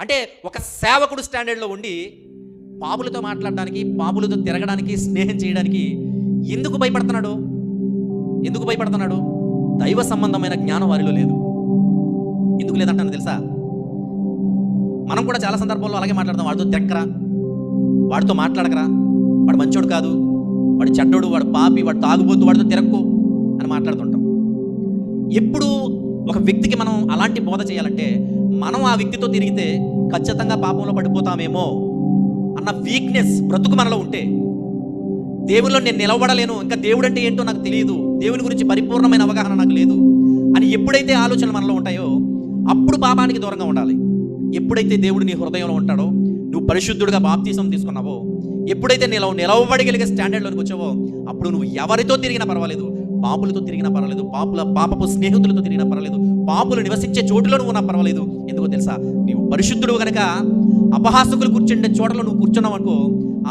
అంటే ఒక సేవకుడు స్టాండర్డ్లో ఉండి పాపులతో మాట్లాడడానికి, పాపులతో తిరగడానికి, స్నేహం చేయడానికి ఎందుకు భయపడుతున్నాడు? ఎందుకు భయపడుతున్నాడు? దైవ సంబంధమైన జ్ఞానం వారిలో లేదు. ఎందుకు లేదంటాను తెలుసా? మనం కూడా చాలా సందర్భాల్లో అలాగే మాట్లాడతాం. వాడితో తిరక్కరా, వాడితో మాట్లాడకరా, వాడు మంచోడు కాదు, వాడు చెడ్డోడు, వాడు పాపి, వాడు తాగుబోతు, వాడితో తిరక్కు అని మాట్లాడుతుంటాం. ఎప్పుడు ఒక వ్యక్తికి మనం అలాంటి బోధ చేయాలంటే మనం ఆ వ్యక్తితో తిరిగితే ఖచ్చితంగా పాపంలో పడిపోతామేమో అన్న వీక్నెస్ బ్రతుకు మనలో ఉంటే, దేవుల్లో నేను నిలబడలేను, ఇంకా దేవుడు అంటే ఏంటో నాకు తెలియదు, దేవుని గురించి పరిపూర్ణమైన అవగాహన నాకు లేదు అని ఎప్పుడైతే ఆలోచనలు మనలో ఉంటాయో అప్పుడు పాపానికి దూరంగా ఉండాలి. ఎప్పుడైతే దేవుడు నీ హృదయంలో ఉంటాడో, నువ్వు పరిశుద్ధుడిగా బాప్తీసం తీసుకున్నావో, ఎప్పుడైతే నిలవబడగలిగే స్టాండర్డ్లోకి వచ్చావో అప్పుడు నువ్వు ఎవరితో తిరిగినా పర్వాలేదు, పాపులతో తిరిగినా పర్వాలేదు, పాపపు స్నేహితులతో తిరిగినా పర్వాలేదు, పాపులు నివసించే చోటులో నువ్వు ఉన్నా పర్వాలేదు. ఎందుకో తెలుసా? నీవు పరిశుద్ధుడు కనుక అపహాసకులు కూర్చుండే చోటలో నువ్వు కూర్చున్నావు అనుకో,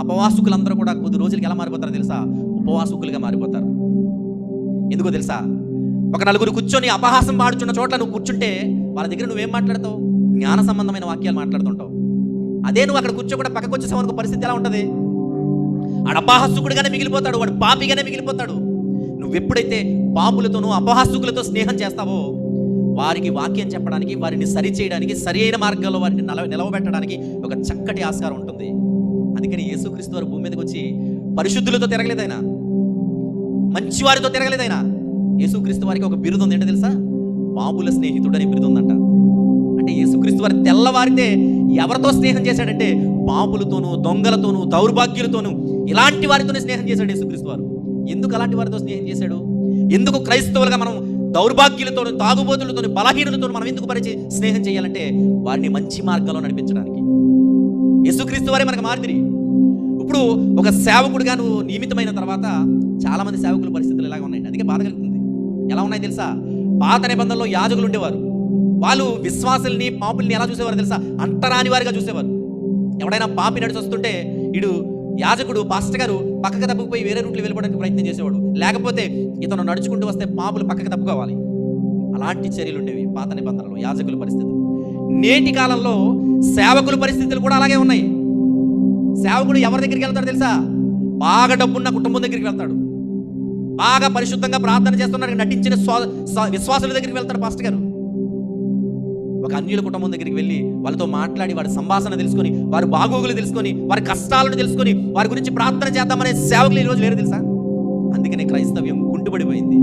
అపవాసుకులందరూ కూడా కొద్ది రోజులకి ఎలా మారిపోతారో తెలుసా? ఉపవాసుకులుగా మారిపోతారు. ఎందుకో తెలుసా? ఒక నలుగురు కూర్చొని అపహాసం పాడుచున్న చోట్ల నువ్వు కూర్చుంటే వాళ్ళ దగ్గర నువ్వేం మాట్లాడతావు? జ్ఞాన సంబంధమైన వాక్యాలు మాట్లాడుతుంటావు. అదే నువ్వు అక్కడ కూర్చోకుండా పక్కకు వచ్చేసావు పరిస్థితి ఎలా ఉంటుంది? ఆడు అపహాసుకుడిగానే మిగిలిపోతాడు, వాడు పాపిగానే మిగిలిపోతాడు. నువ్వెప్పుడైతే పాపులతోనూ అపహాసుకులతో స్నేహం చేస్తావో వారికి వాక్యం చెప్పడానికి, వారిని సరి చేయడానికి, సరి అయిన మార్గంలో వారిని నిలవబెట్టడానికి ఒక చక్కటి ఆస్కారం ఉంటుంది. అందుకని యేసుక్రీస్తు వారు భూమి మీదకి వచ్చి పరిశుద్ధులతో తిరగలేదైనా, మంచివారితో తిరగలేదైనా. యేసుక్రీస్తు వారికి ఒక బిరుదు ఉంది, ఏంటో తెలుసా? పాపుల స్నేహితుడు అనే బిరుదు ఉందంట. అంటే యేసుక్రీస్తు వారి తెల్లవారితే ఎవరితో స్నేహం చేశాడంటే పాపులతోనూ, దొంగలతోనూ, దౌర్భాగ్యులతోనూ, ఇలాంటి వారితోనే స్నేహం చేశాడు యేసుక్రీస్తు వారు. ఎందుకు అలాంటి వారితో స్నేహం చేశాడు? ఎందుకు క్రైస్తవులుగా మనం దౌర్భాగ్యులతోనూ, తాగుబోతులతోనూ, బలహీనులతో మనం ఎందుకు స్నేహం చేయాలంటే వారిని మంచి మార్గంలో నడిపించడానికి. యేసుక్రీస్తు వారే మనకు మాదిరి. ఇప్పుడు ఒక సేవకుడిగా నువ్వు నియమితమైన తర్వాత చాలా మంది సేవకుల పరిస్థితులు ఇలాగ ఉన్నాయి. అందుకే బాధ కలుగుతుంది. ఎలా ఉన్నాయి తెలుసా? పాత నిబంధనలో యాజకులు ఉండేవారు. వాళ్ళు విశ్వాసుల్ని, పాపుల్ని ఎలా చూసేవారు తెలుసా? అంటరాని వారిగా చూసేవారు. ఎవడైనా పాపి నడిచి వస్తుంటే ఇడు యాజకుడు, పాస్టర్ గారు పక్కకు తప్పుకుపోయి వేరే రూట్లో వెళ్ళిపోవడానికి ప్రయత్నం చేసేవాడు. లేకపోతే ఇతను నడుచుకుంటూ వస్తే పాపులు పక్కకు తప్పుకోవాలి. అలాంటి చర్యలు ఉండేవి పాత నిబంధనలో యాజకుల పరిస్థితులు. నేటి కాలంలో సేవకుల పరిస్థితులు కూడా అలాగే ఉన్నాయి. సేవకుడు ఎవరి దగ్గరికి వెళ్తాడు తెలుసా? బాగా డబ్బున్న కుటుంబం దగ్గరికి వెళ్తాడు. బాగా పరిశుద్ధంగా ప్రార్థన చేస్తున్నాడు నటించిన విశ్వాసుల దగ్గరికి వెళ్తాడు పాస్టర్ గారు. ఒక అన్యుల కుటుంబం దగ్గరికి వెళ్ళి వాళ్ళతో మాట్లాడి, వారి సంభాషణ తెలుసుకొని, వారి బాగోగులు తెలుసుకొని, వారి కష్టాలను తెలుసుకొని, వారి గురించి ప్రార్థన చేద్దామనే సేవకులు ఈరోజు లేరు తెలుసా? అందుకనే క్రైస్తవ్యం కుంటుపడిపోయింది.